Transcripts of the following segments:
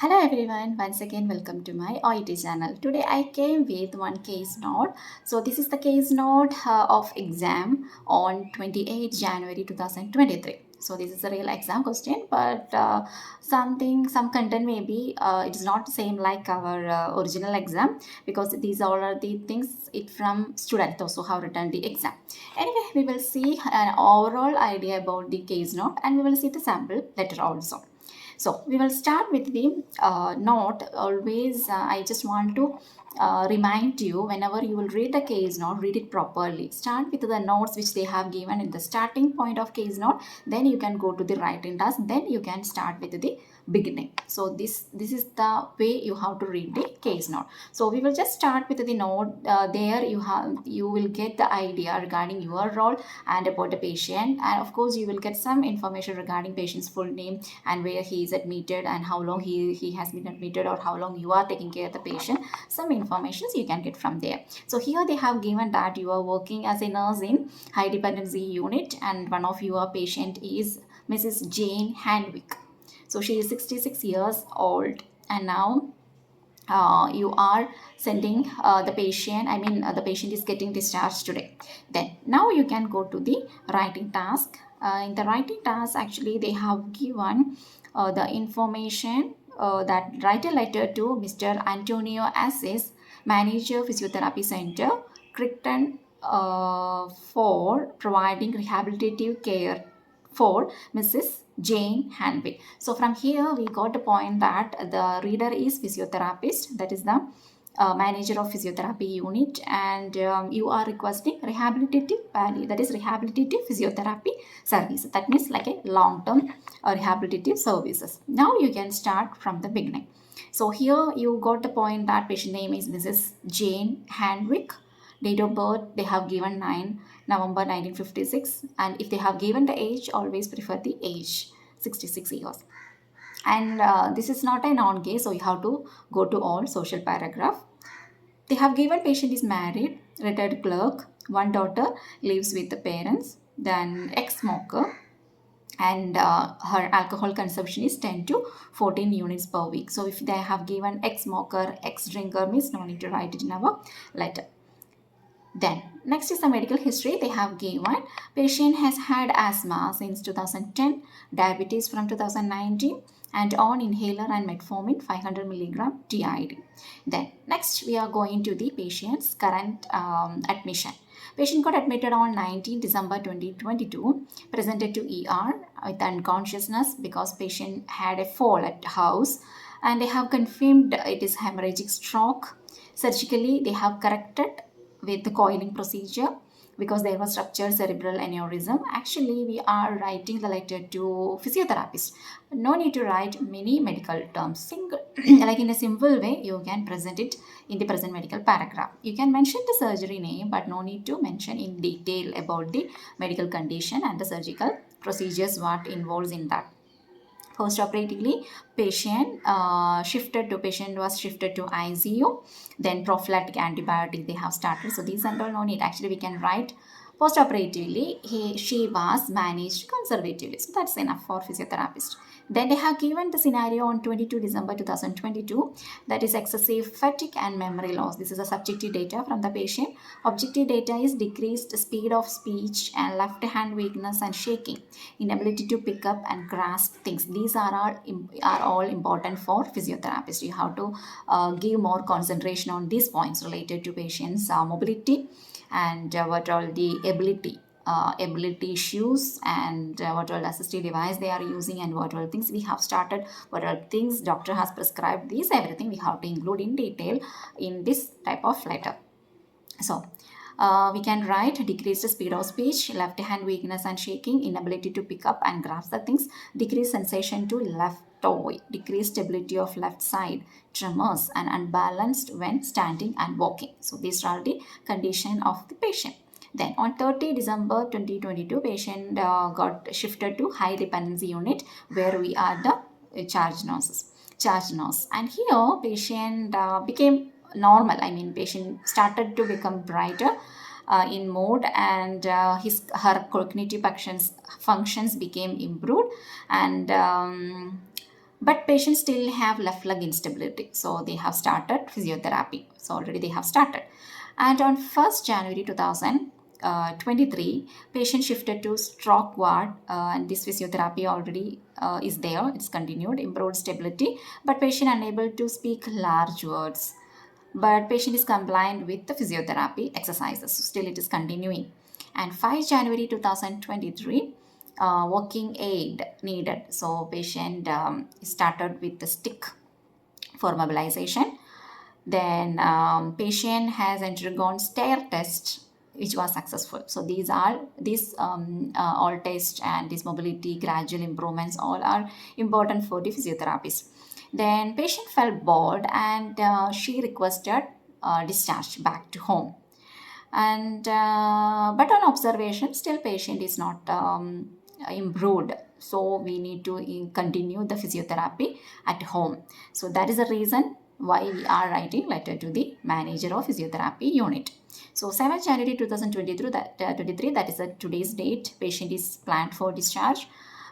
Hello everyone, once again welcome to my Oet channel. Today I came with one case note. So this is the case note of exam on 28 January 2023. So this is a real exam question, but some content maybe it is not the same like our original exam, because these all are the things it from student also have written the exam. Anyway, we will see an overall idea about the case note and we will see the sample letter also. So we will start with the note. Always, I just want to remind you, whenever you will read the case note, read it properly. Start with the notes which they have given in the starting point of case note. Then you can go to the writing task. Then you can start with the beginning. So this is the way you have to read the case note. So we will just start with the note. There you will get the idea regarding your role and about the patient, and of course you will get some information regarding patient's full name and where he is admitted and how long he has been admitted, or how long you are taking care of the patient. Some informations you can get from there. So here they have given that you are working as a nurse in high dependency unit, and one of your patient is Mrs. Jane Handwicke. So she is 66 years old, and now you are sending the patient, the patient is getting discharged today. Then now you can go to the writing task. In the writing task, actually they have given the information that write a letter to Mr. Antonio Assis, manager physiotherapy center, Crichton, for providing rehabilitative care for Mrs. Jane Handwicke. So from here we got the point that the reader is physiotherapist, that is the manager of physiotherapy unit, and you are requesting rehabilitative value, that is rehabilitative physiotherapy service. That means like a long-term rehabilitative services. Now you can start from the beginning. So here you got the point that patient name is Mrs. Jane Handwicke. Date of birth they have given 9 November 1956, and if they have given the age, always prefer the age 66 years. And this is not a non case, so you have to go to all social paragraph. They have given patient is married, retired clerk, one daughter, lives with the parents, then ex-smoker, and her alcohol consumption is 10 to 14 units per week. So if they have given ex-smoker, ex-drinker, means no need to write it in our letter. Then next is the medical history. They have given patient has had asthma since 2010, diabetes from 2019, and on inhaler and metformin 500 milligram TID. Then next we are going to the patient's current admission. Patient got admitted on 19 December 2022, presented to ER with unconsciousness because patient had a fall at house, and they have confirmed it is hemorrhagic stroke. Surgically they have corrected with the coiling procedure because there was ruptured cerebral aneurysm. Actually, we are writing the letter to physiotherapist. No need to write many medical terms. Single, like in a simple way, you can present it in the present medical paragraph. You can mention the surgery name, but no need to mention in detail about the medical condition and the surgical procedures what involves in that. Post-operatively, patient was shifted to ICU. Then prophylactic antibiotic they have started. So these and all no need. Actually, we can write post-operatively she was managed conservatively. So that's enough for physiotherapist. Then they have given the scenario on 22 December 2022, that is excessive fatigue and memory loss. This is a subjective data from the patient. Objective data is decreased speed of speech and left hand weakness and shaking, inability to pick up and grasp things. These are all important for physiotherapist. You have to give more concentration on these points related to patients' mobility and what all the ability issues, and what all assistive device they are using, and what all things we have started, what all things doctor has prescribed, these everything we have to include in detail in this type of letter. So we can write decreased speed of speech, left hand weakness and shaking, inability to pick up and grasp the things, decreased sensation to left toe, decreased stability of left side, tremors, and unbalanced when standing and walking. So these are the condition of the patient. Then on 30 December 2022, patient got shifted to high dependency unit, where we are the charge nurses. And here patient became normal. Patient started to become brighter in mode, and her cognitive functions became improved, and but patients still have left leg instability, so they have started physiotherapy. So already they have started. And on 1st January 2023, patient shifted to stroke ward, and this physiotherapy already is there. It's continued, improved stability, but patient unable to speak large words. But patient is compliant with the physiotherapy exercises, so still it is continuing. And 5 January 2023, walking aid needed. So patient started with the stick for mobilization. Then patient has undergone stair test, which was successful. So these all tests and this mobility gradual improvements all are important for the physiotherapist. Then patient felt bored and she requested discharge back to home. And but on observation, still patient is not improved, so we need to continue the physiotherapy at home. So that is the reason why we are writing letter to the manager of physiotherapy unit. So 7th January 2023, that is the today's date, patient is planned for discharge,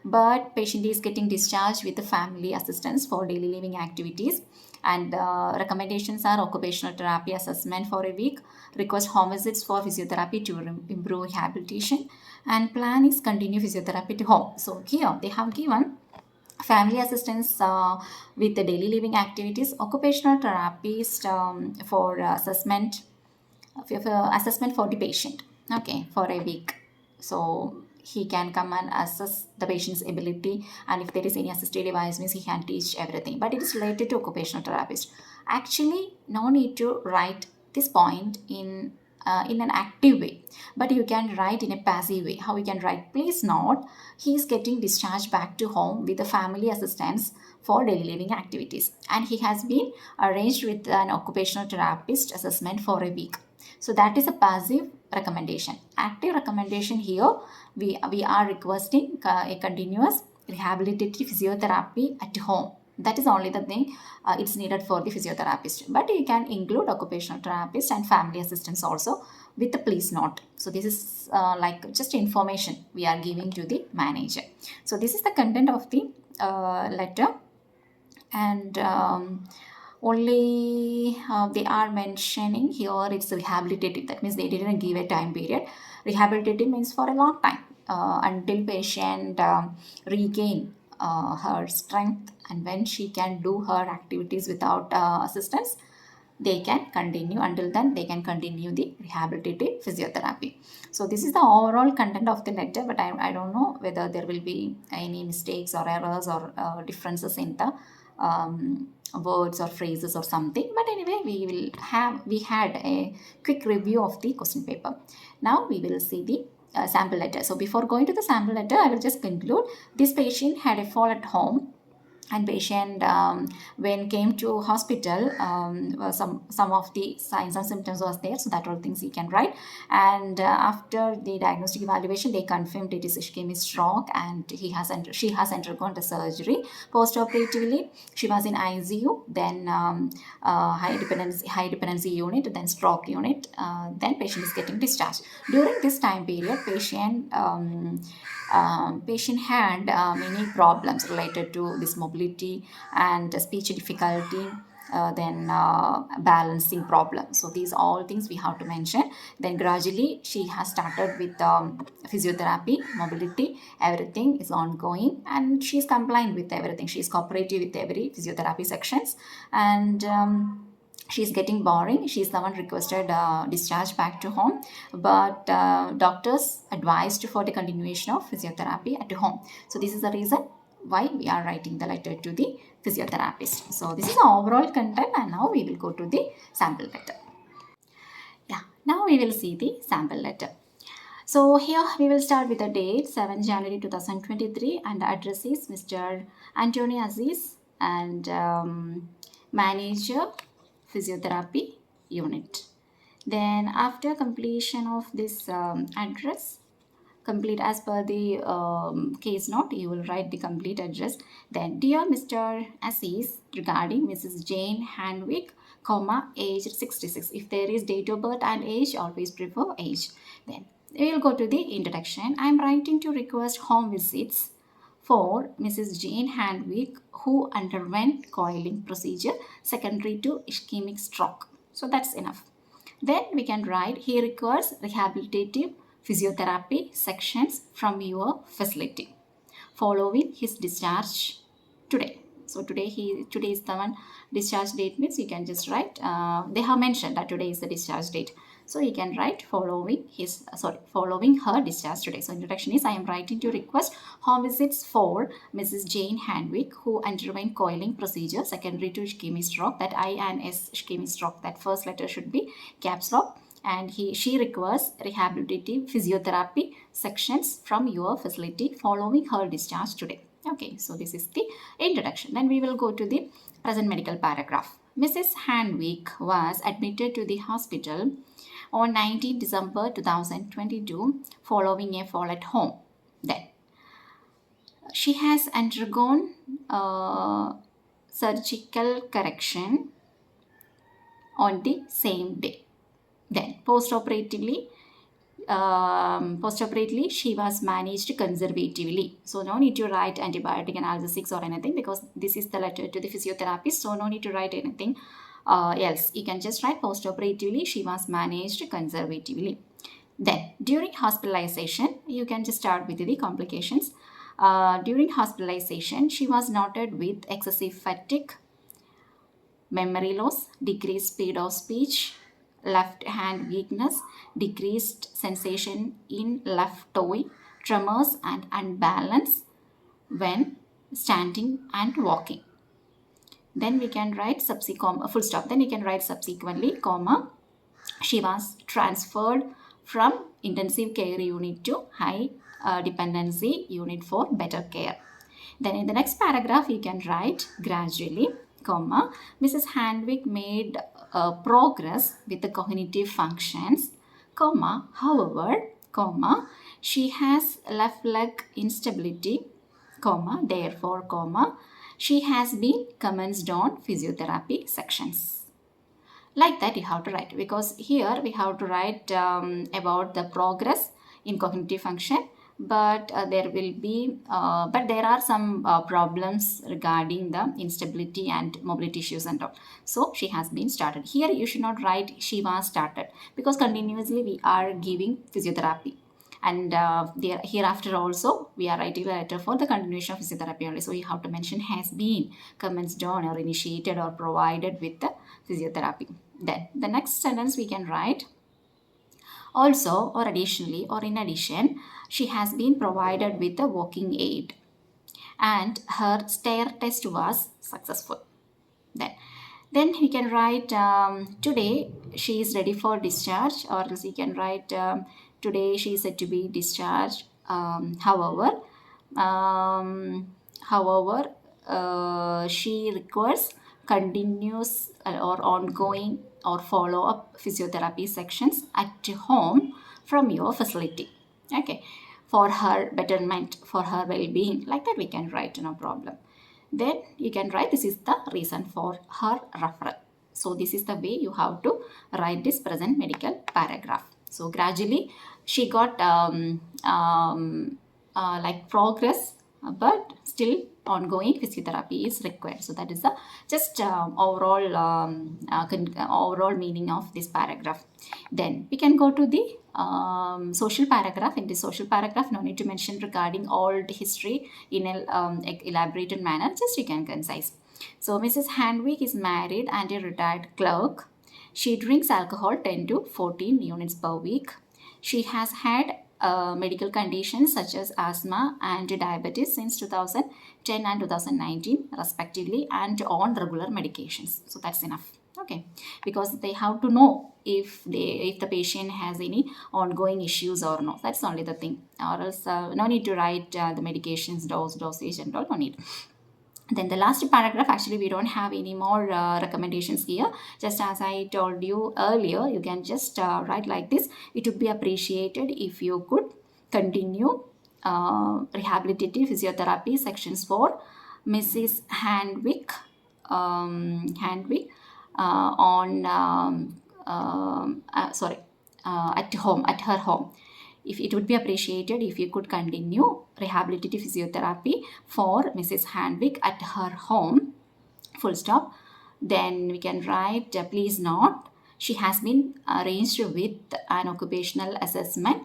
but patient is getting discharged with the family assistance for daily living activities. And recommendations are occupational therapy assessment for a week, request home visits for physiotherapy to improve rehabilitation, and plan is continue physiotherapy to home. So here they have given family assistance with the daily living activities, occupational therapist for assessment for the patient, okay, for a week. So he can come and assess the patient's ability, and if there is any assistive device means he can teach everything, but it is related to occupational therapist. Actually, no need to write this point in an active way, but you can write in a passive way. How we can write? Please note, he is getting discharged back to home with the family assistance for daily living activities, and he has been arranged with an occupational therapist assessment for a week. So that is a passive recommendation. Active recommendation here, we are requesting a continuous rehabilitative physiotherapy at home. That is only the thing it's needed for the physiotherapist. But you can include occupational therapist and family assistance also with the please note. So this is like just information we are giving to the manager. So this is the content of the letter. And only they are mentioning here it's rehabilitative. That means they didn't give a time period. Rehabilitative means for a long time, until patient regain her strength, and when she can do her activities without assistance, they can continue. Until then they can continue the rehabilitative physiotherapy. So this is the overall content of the letter, but I don't know whether there will be any mistakes or errors or differences in the words or phrases or something. But anyway, we had a quick review of the question paper. Now we will see the sample letter. So before going to the sample letter, I will just conclude. This patient had a fall at home, and patient when came to hospital, some of the signs and symptoms was there, so that all things he can write. And after the diagnostic evaluation, they confirmed it is ischemic stroke, and she has undergone the surgery. Post-operatively, she was in ICU, then high dependency unit, then stroke unit, then patient is getting discharged. During this time period, patient had many problems related to this mobility and speech difficulty, then balancing problem. So these all things we have to mention. Then gradually she has started with physiotherapy, mobility, everything is ongoing, and she is compliant with everything. She is cooperative with every physiotherapy sections, and she's getting boring. She's the one requested discharge back to home, but doctors advised for the continuation of physiotherapy at home. So this is the reason why we are writing the letter to the physiotherapist. So this is the overall content, and now we will go to the sample letter. Yeah, now we will see the sample letter. So here we will start with the date 7 January 2023, and the address is Mr. Antonio Aziz, and manager physiotherapy unit. Then after completion of this address, complete as per the case note, you will write the complete address. Then, dear Mr. Aziz, regarding Mrs. Jane Handwicke, comma, age 66. If there is date of birth and age, always prefer age. Then we will go to the introduction. I am writing to request home visits for Mrs. Jane Handwicke, who underwent coiling procedure secondary to ischemic stroke. So that's enough. Then we can write, he requires rehabilitative physiotherapy sections from your facility following his discharge today. So today is the one discharge date, means you can just write, they have mentioned that today is the discharge date. So you can write following her discharge today. So introduction is, I am writing to request home visits for Mrs. Jane Handwicke, who underwent coiling procedure secondary to ischemic stroke. That I and S ischemic stroke, that first letter should be caps lock. And she requires rehabilitative physiotherapy sections from your facility following her discharge today. Okay, so this is the introduction. Then we will go to the present medical paragraph. Mrs. Handwicke was admitted to the hospital on 19 December 2022 following a fall at home. Then she has undergone surgical correction on the same day. Then postoperatively, she was managed conservatively. So no need to write antibiotic analgesics or anything, because this is the letter to the physiotherapist. So no need to write anything else. You can just write postoperatively she was managed conservatively. Then during hospitalization, you can just start with the complications. During hospitalization, she was noted with excessive fatigue, memory loss, decreased speed of speech, left hand weakness, decreased sensation in left toe, tremors and unbalance when standing and walking. Then we can write full stop. Then we can write subsequently, comma, she was transferred from intensive care unit to high dependency unit for better care. Then in the next paragraph, you can write gradually, comma, Mrs. Handwicke made progress with the cognitive functions, comma, however, comma, she has left leg instability, comma, therefore, comma, she has been commenced on physiotherapy sections. Like that you have to write, because here we have to write about the progress in cognitive function, but there are some problems regarding the instability and mobility issues and all. So she has been started. Here you should not write she was started, because continuously we are giving physiotherapy, and hereafter also we are writing a letter for the continuation of physiotherapy only. So you have to mention has been commenced on or initiated or provided with the physiotherapy. Then the next sentence we can write, also or additionally or in addition, she has been provided with a walking aid and her stair test was successful. Then we can write today she is ready for discharge, or else you can write today she is said to be discharged. However, she requires continuous or ongoing or follow-up physiotherapy sections at home from your facility. Okay, for her betterment, for her well-being. Like that we can write, no problem. Then you can write this is the reason for her referral. So this is the way you have to write this present medical paragraph. So gradually she got like progress, but still ongoing physiotherapy is required. So that is the just overall meaning of this paragraph. Then we can go to the social paragraph. In this social paragraph, no need to mention regarding old history in an elaborated manner, just you can concise. So Mrs. Handwicke is married and a retired clerk. She drinks alcohol 10 to 14 units per week. She has had medical conditions such as asthma and diabetes since 2010 and 2019 respectively, and on regular medications. So that's enough. Okay, because they have to know if the patient has any ongoing issues or not. That's only the thing, or else no need to write the medications dosage and all, no need. Then the last paragraph, actually we don't have any more recommendations here. Just as I told you earlier, you can just write like this. It would be appreciated if you could continue rehabilitative physiotherapy sections for Mrs. Handwicke at her home. if it would be appreciated if you could continue rehabilitative physiotherapy for Mrs. Handwicke at her home, full stop. Then we can write, please note, she has been arranged with an occupational assessment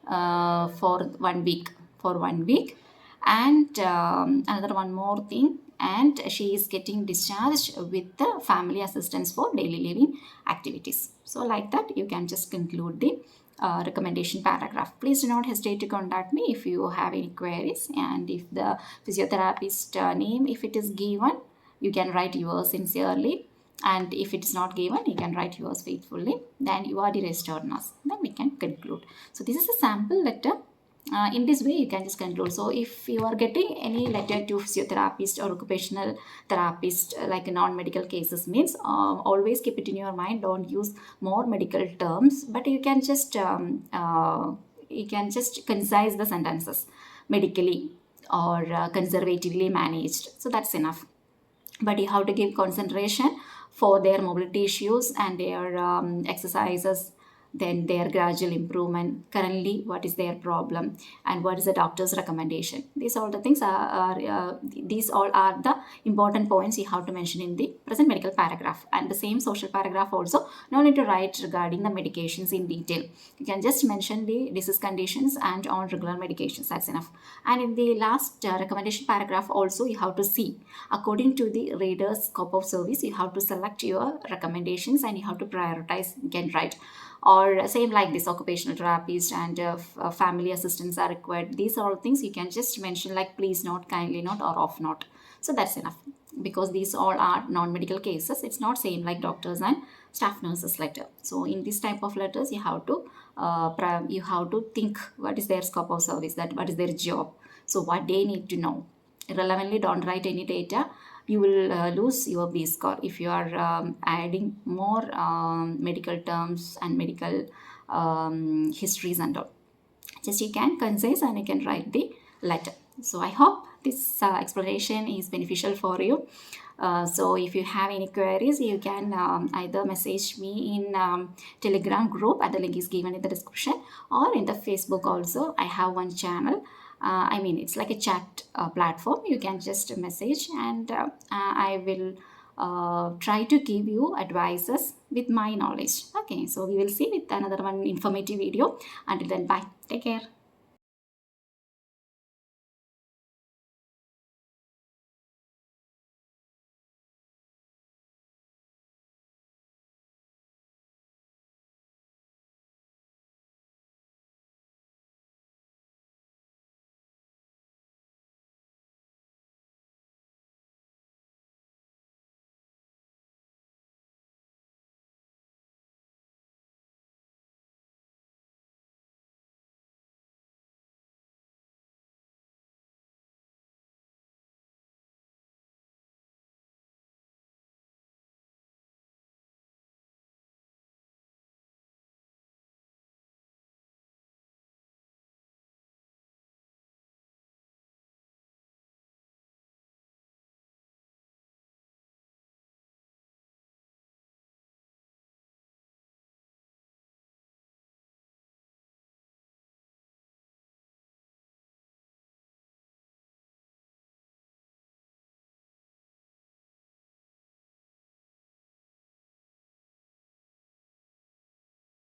for 1 week. For 1 week. And another one more thing, and she is getting discharged with the family assistance for daily living activities. So like that, you can just conclude the recommendation paragraph. Please do not hesitate to contact me if you have any queries, and if the physiotherapist name, if it is given, you can write yours sincerely, and if it is not given, you can write yours faithfully. Then you are the registered nurse. Then we can conclude. So this is a sample letter. In this way you can just conclude. So if you are getting any letter to physiotherapist or occupational therapist, like non-medical cases means, always keep it in your mind, don't use more medical terms, but you can just concise the sentences, medically or conservatively managed, so that's enough. But you have to give concentration for their mobility issues and their exercises, then their gradual improvement, currently what is their problem, and what is the doctor's recommendation. These all the things these all are the important points you have to mention in the present medical paragraph. And the same social paragraph also, no need to write regarding the medications in detail. You can just mention the disease conditions and on regular medications, that's enough. And in the last recommendation paragraph also, you have to see according to the reader's scope of service, you have to select your recommendations and you have to prioritize. You can write, or same like this, occupational therapist and family assistants are required. These are all things you can just mention, like please note, kindly note, or off note. So that's enough, because these all are non-medical cases. It's not same like doctors and staff nurses letter. So in this type of letters, you have to think what is their scope of service, that what is their job, so what they need to know. Irrelevantly, don't write any data. You will lose your B score if you are adding more medical terms and medical histories and all. Just you can concise and you can write the letter. So I hope this explanation is beneficial for you. So if you have any queries, you can either message me in Telegram group, and the link is given in the description, or in the Facebook also. I have one channel. I mean, it's like a chat platform. You can just message, and I will try to give you advices with my knowledge. Okay, so we will see with another one informative video. Until then, bye. Take care.